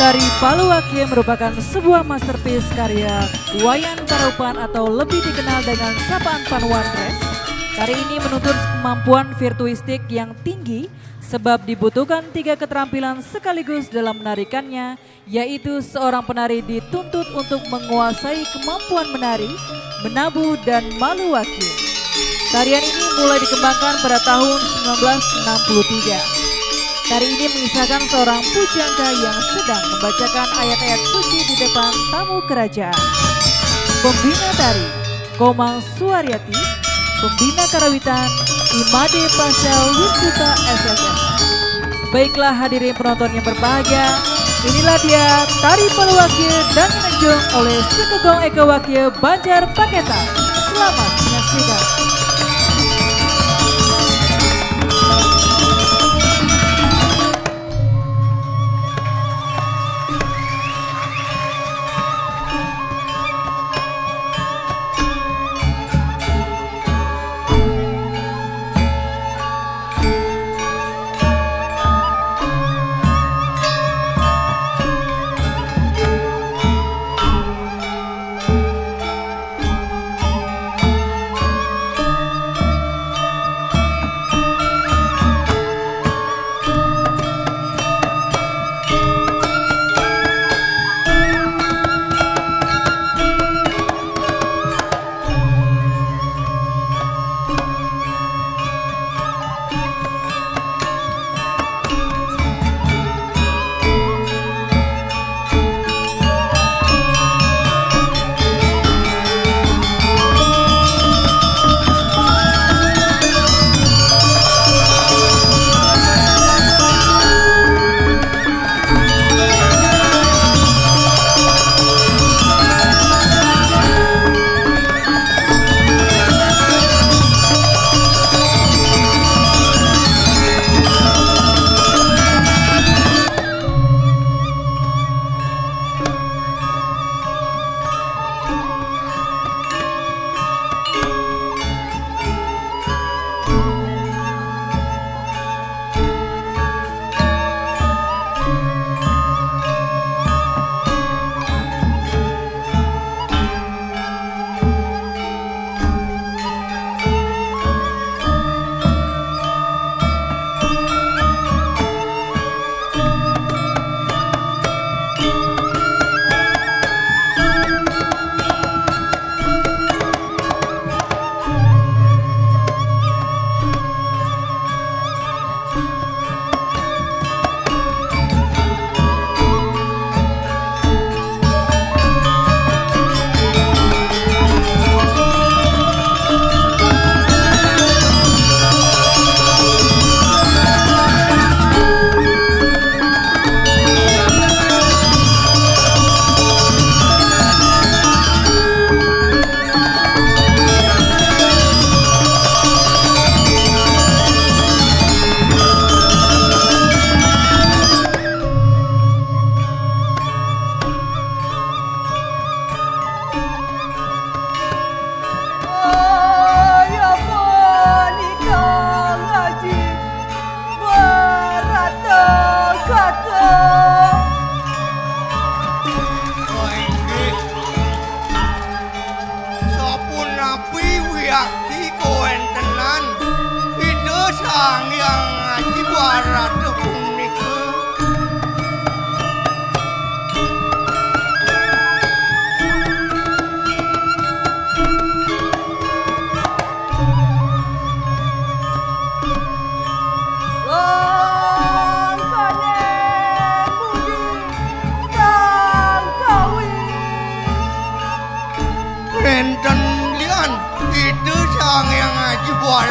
Tari Paluwakye merupakan sebuah masterpiece karya Wayan Karupan atau lebih dikenal dengan sapaan Panwandres. Tari ini menuntut kemampuan virtuistik yang tinggi sebab dibutuhkan 3 keterampilan sekaligus dalam menarikannya, yaitu seorang penari dituntut untuk menguasai kemampuan menari, menabuh, dan maluwakye. Tarian ini mulai dikembangkan pada tahun 1963. Tari ini mengisahkan seorang pujangga yang sedang membacakan ayat-ayat suci di depan tamu kerajaan. Pembina tari, Komang Suaryati. Pembina karawitan, Imade Pasha Wisuta SSM. Baiklah hadirin penonton yang berbahagia, inilah dia Tari Paluwakye dan menunjung oleh Sukegong Eka Wakye Banjar Paketan. Selamat menyaksikan.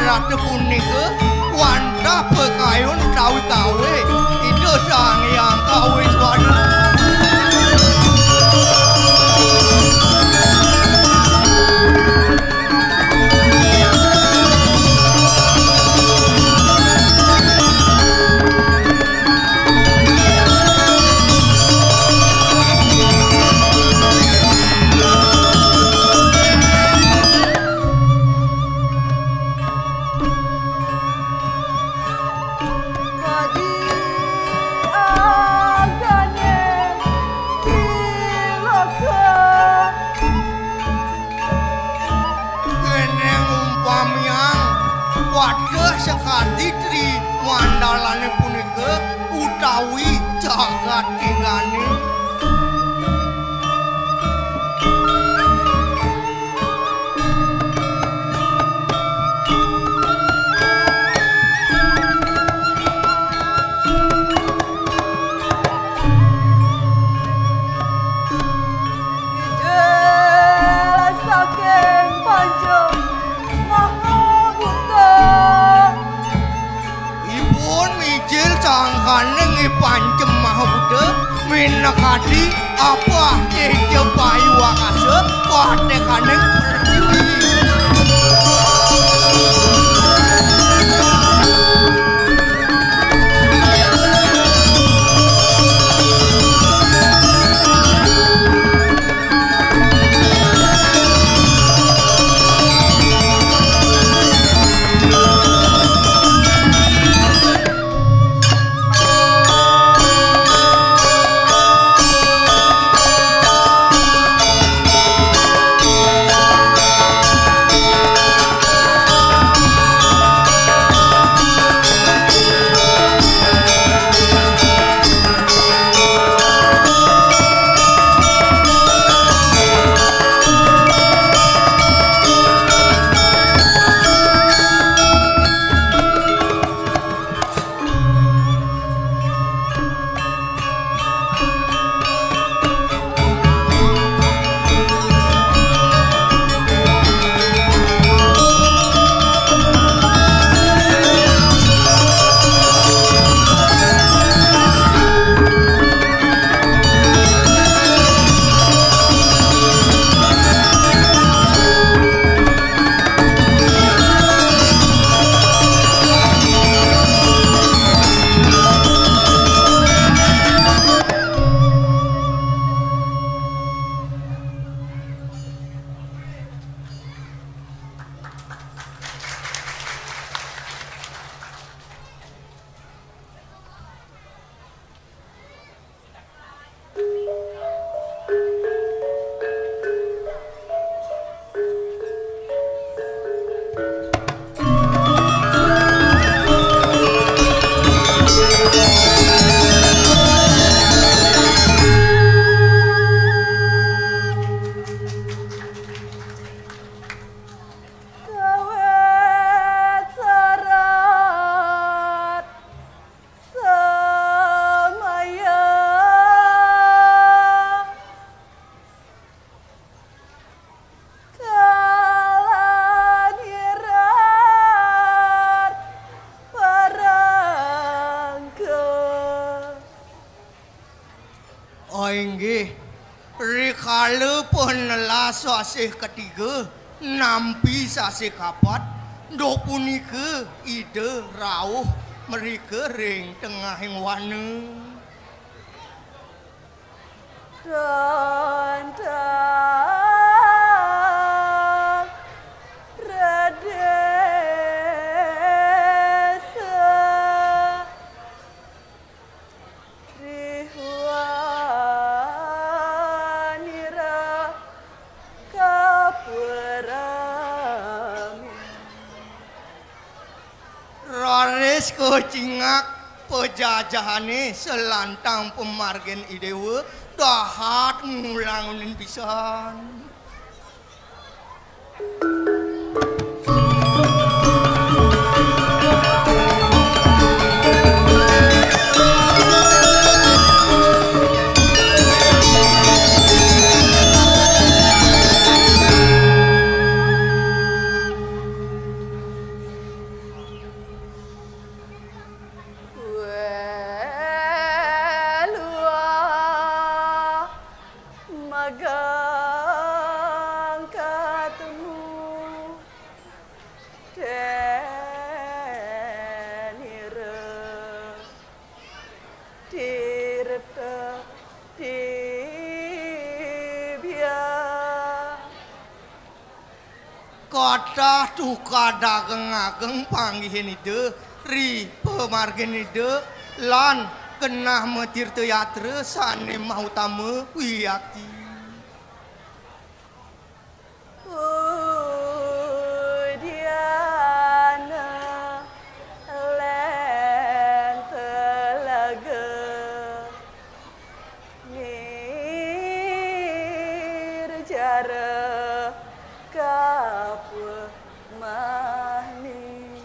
Ratu punika wantah pekayun kawe-kawe itu sang yang kawe suara. Aga dadi tri wandalane punika utawi jagat tingane. Kaneng pancem mahude minakadi apa tejo payu wakase kate kaneng pertiwi. Inggih rikala penelas sasih ketiga nampi sasih kapat ndok punika ide rawuh mereka ring tengahing wana Kocingak pejajahane selantang pemargen idewe dahat ngulangunin pisan. Kata tuka dagang ageng panggihin ide ri pemargen ide lan kenah metir teatre sane mau tamu wiyaki. Diana negara kapeuh mahni.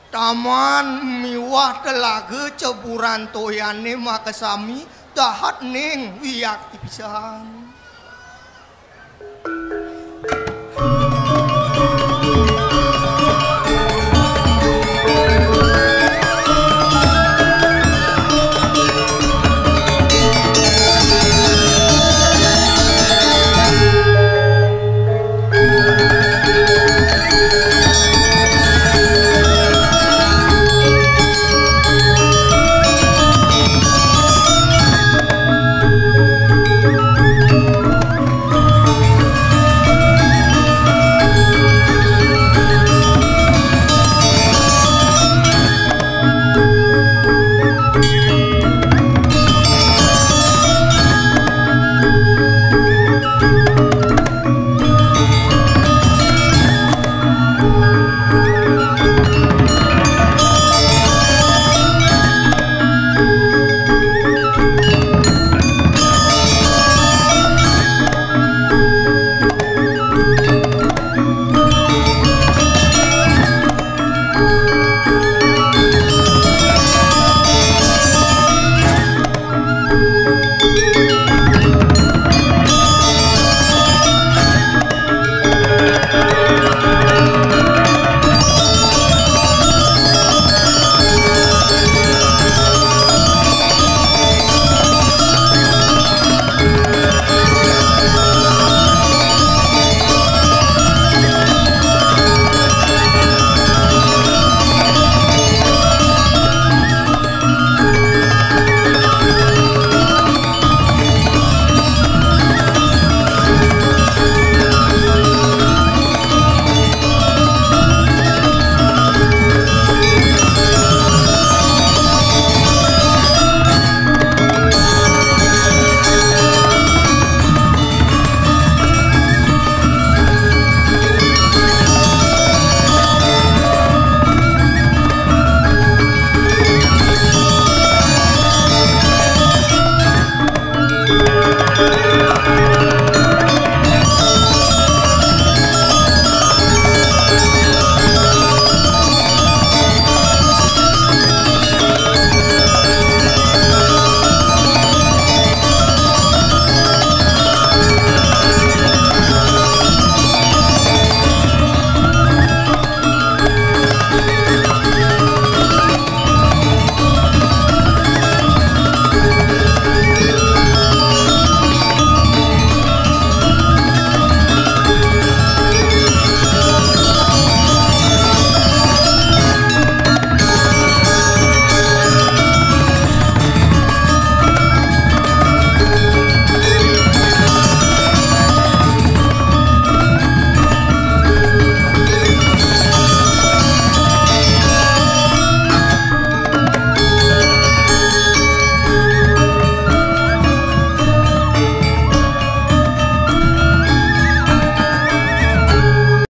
Taman miwah telaga ceburan toyane makasami dahat ning wiyak tipisan.